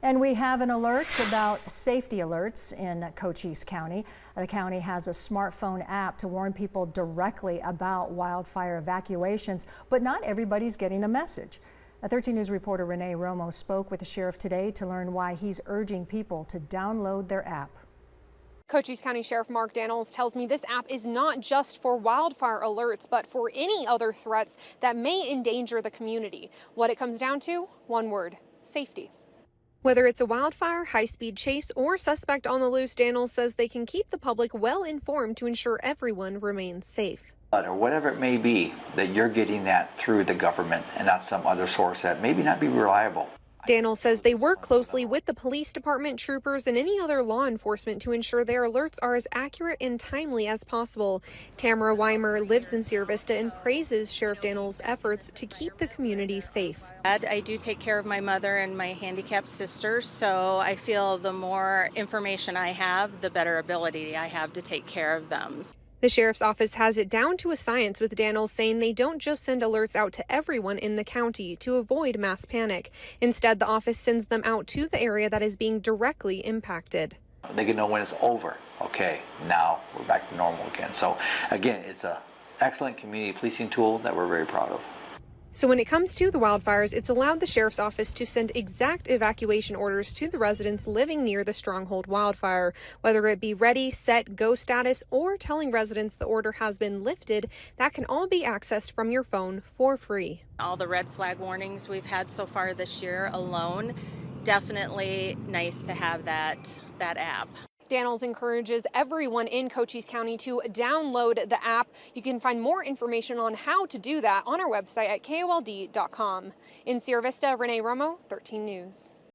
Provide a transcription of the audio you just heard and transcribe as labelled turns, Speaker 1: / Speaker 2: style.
Speaker 1: And we have an alert about safety alerts in Cochise County. The county has a smartphone app to warn people directly about wildfire evacuations, but not everybody's getting the message. A 13 News reporter Renee Romo spoke with the sheriff today to learn why he's urging people to download their app.
Speaker 2: Cochise County Sheriff Mark Daniels tells me this app is not just for wildfire alerts, but for any other threats that may endanger the community. What it comes down to, one word: safety. Whether it's a wildfire, high-speed chase, or suspect on the loose, Daniels says they can keep the public well informed to ensure everyone remains safe.
Speaker 3: Or whatever it may be, that you're getting that through the government and not some other source that maybe not be reliable.
Speaker 2: Daniels says they work closely with the police department, troopers, and any other law enforcement to ensure their alerts are as accurate and timely as possible. Tamara Weimer lives in Sierra Vista and praises Sheriff Daniels' efforts to keep the community safe.
Speaker 4: I do take care of my mother and my handicapped sister, so I feel the more information I have, the better ability I have to take care of them.
Speaker 2: The sheriff's office has it down to a science, with Daniels saying they don't just send alerts out to everyone in the county to avoid mass panic. Instead, the office sends them out to the area that is being directly impacted.
Speaker 3: They can know when it's over. Okay, now we're back to normal again. So again, it's an excellent community policing tool that we're very proud of.
Speaker 2: So when it comes to the wildfires, it's allowed the sheriff's office to send exact evacuation orders to the residents living near the stronghold wildfire. Whether it be ready, set, go status, or telling residents the order has been lifted, that can all be accessed from your phone for free.
Speaker 4: All the red flag warnings we've had so far this year alone, definitely nice to have that app.
Speaker 2: Daniels encourages everyone in Cochise County to download the app. You can find more information on how to do that on our website at KOLD.com. In Sierra Vista, Renee Romo, 13 News.